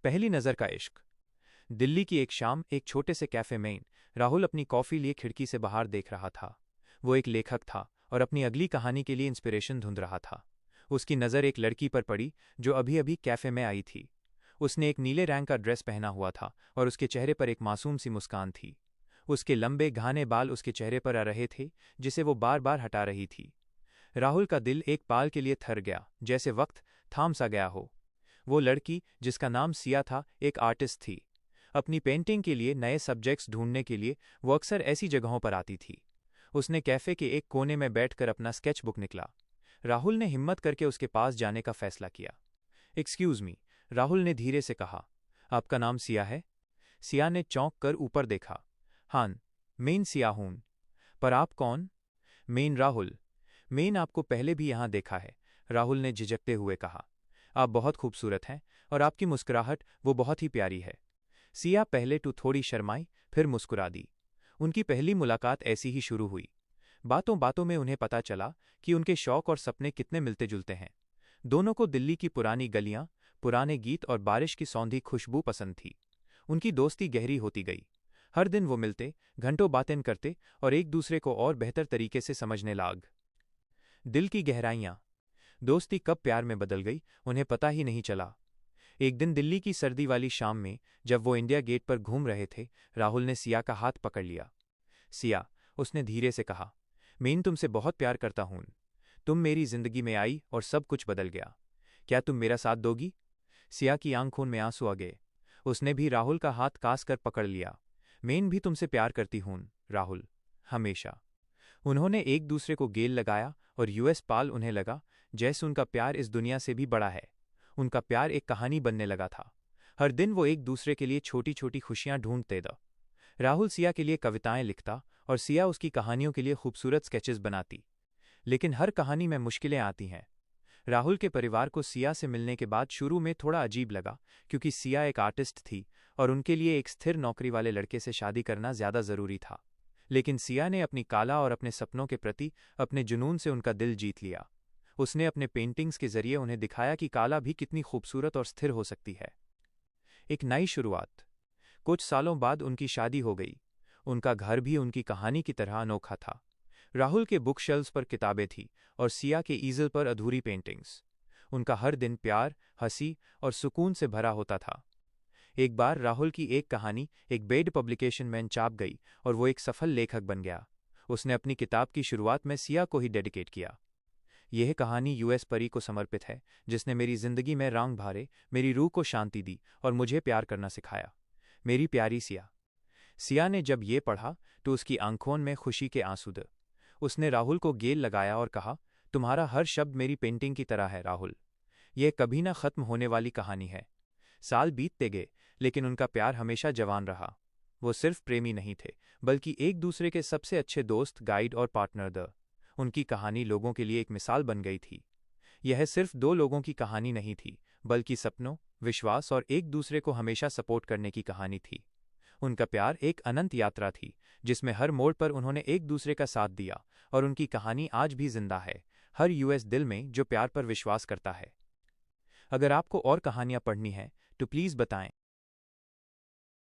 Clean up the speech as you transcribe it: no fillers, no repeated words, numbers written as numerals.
पहली नज़र का इश्क। दिल्ली की एक शाम एक छोटे से कैफे में राहुल अपनी कॉफ़ी लिए खिड़की से बाहर देख रहा था। वो एक लेखक था और अपनी अगली कहानी के लिए इंस्पिरेशन ढूंढ रहा था। उसकी नज़र एक लड़की पर पड़ी जो अभी अभी कैफे में आई थी। उसने एक नीले रंग का ड्रेस पहना हुआ था और उसके चेहरे पर एक मासूम सी मुस्कान थी। उसके लंबे घने बाल उसके चेहरे पर आ रहे थे, जिसे वो बार बार हटा रही थी। राहुल का दिल एक पाल के लिए थर गया, जैसे वक्त थाम सा गया हो। वो लड़की, जिसका नाम सिया था, एक आर्टिस्ट थी। अपनी पेंटिंग के लिए नए सब्जेक्ट्स ढूंढने के लिए वो अक्सर ऐसी जगहों पर आती थी। उसने कैफे के एक कोने में बैठकर अपना स्केच बुक निकला। राहुल ने हिम्मत करके उसके पास जाने का फैसला किया। एक्सक्यूज मी, राहुल ने धीरे से कहा। आपका नाम सिया है? सिया ने चौंक कर ऊपर देखा। हाँ, मेन सिया हूं। पर आप कौन? मेन राहुल। मेन आपको पहले भी यहां देखा है, राहुल ने झिझकते हुए कहा। आप बहुत खूबसूरत हैं और आपकी मुस्कुराहट वो बहुत ही प्यारी है। सिया पहले तो थोड़ी शर्माई, फिर मुस्कुरा दी। उनकी पहली मुलाकात ऐसी ही शुरू हुई। बातों बातों में उन्हें पता चला कि उनके शौक और सपने कितने मिलते जुलते हैं। दोनों को दिल्ली की पुरानी गलियां, पुराने गीत और बारिश की सौंधी खुशबू पसंद थी। उनकी दोस्ती गहरी होती गई। हर दिन वो मिलते, घंटों बातें करते और एक दूसरे को और बेहतर तरीके से समझने लाग। दिल की गहराइयां। दोस्ती कब प्यार में बदल गई, उन्हें पता ही नहीं चला। एक दिन दिल्ली की सर्दी वाली शाम में, जब वो इंडिया गेट पर घूम रहे थे, राहुल ने सिया का हाथ पकड़ लिया। सिया, उसने धीरे से कहा, मैं तुमसे बहुत प्यार करता हूं। तुम मेरी जिंदगी में आई और सब कुछ बदल गया। क्या तुम मेरा साथ दोगी? सिया की आंखों में आंसू आ गए। उसने भी राहुल का हाथ कास कर पकड़ लिया। मैं भी तुमसे प्यार करती हूं, राहुल, हमेशा। उन्होंने एक दूसरे को गेल लगाया और यूएस पाल उन्हें लगा जैसे उनका प्यार इस दुनिया से भी बड़ा है। उनका प्यार एक कहानी बनने लगा था। हर दिन वो एक दूसरे के लिए छोटी छोटी खुशियां ढूंढते थे। राहुल सिया के लिए कविताएं लिखता और सिया उसकी कहानियों के लिए खूबसूरत स्केचेस बनाती। लेकिन हर कहानी में मुश्किलें आती हैं। राहुल के परिवार को सिया से मिलने के बाद शुरू में थोड़ा अजीब लगा, क्योंकि सिया एक आर्टिस्ट थी और उनके लिए एक स्थिर नौकरी वाले लड़के से शादी करना ज्यादा जरूरी था। लेकिन सिया ने अपनी कला और अपने सपनों के प्रति अपने जुनून से उनका दिल जीत लिया। उसने अपने पेंटिंग्स के जरिए उन्हें दिखाया कि कला भी कितनी खूबसूरत और स्थिर हो सकती है। एक नई शुरुआत। कुछ सालों बाद उनकी शादी हो गई। उनका घर भी उनकी कहानी की तरह अनोखा था। राहुल के बुक शेल्व्स पर किताबें थीं और सिया के ईज़ल पर अधूरी पेंटिंग्स। उनका हर दिन प्यार, हंसी और सुकून से भरा होता था। एक बार राहुल की एक कहानी एक बेड पब्लिकेशन में छप गई और वो एक सफल लेखक बन गया। उसने अपनी किताब की शुरुआत में सिया को ही डेडिकेट किया। यह कहानी यूएस परी को समर्पित है, जिसने मेरी जिंदगी में रंग भरे, मेरी रूह को शांति दी और मुझे प्यार करना सिखाया। मेरी प्यारी सिया। सिया ने जब ये पढ़ा तो उसकी आंखों में खुशी के आंसू थे। उसने राहुल को गेल लगाया और कहा, तुम्हारा हर शब्द मेरी पेंटिंग की तरह है राहुल। यह कभी ना खत्म होने वाली कहानी है। साल बीतते गए, लेकिन उनका प्यार हमेशा जवान रहा। वो सिर्फ प्रेमी नहीं थे, बल्कि एक दूसरे के सबसे अच्छे दोस्त, गाइड और पार्टनर थे। उनकी कहानी लोगों के लिए एक मिसाल बन गई थी। यह सिर्फ दो लोगों की कहानी नहीं थी, बल्कि सपनों, विश्वास और एक दूसरे को हमेशा सपोर्ट करने की कहानी थी। उनका प्यार एक अनंत यात्रा थी, जिसमें हर मोड़ पर उन्होंने एक दूसरे का साथ दिया, और उनकी कहानी आज भी जिंदा है, हर यूएस दिल में जो प्यार पर विश्वास करता है। अगर आपको और कहानियां पढ़नी हैं तो प्लीज़ बताएं।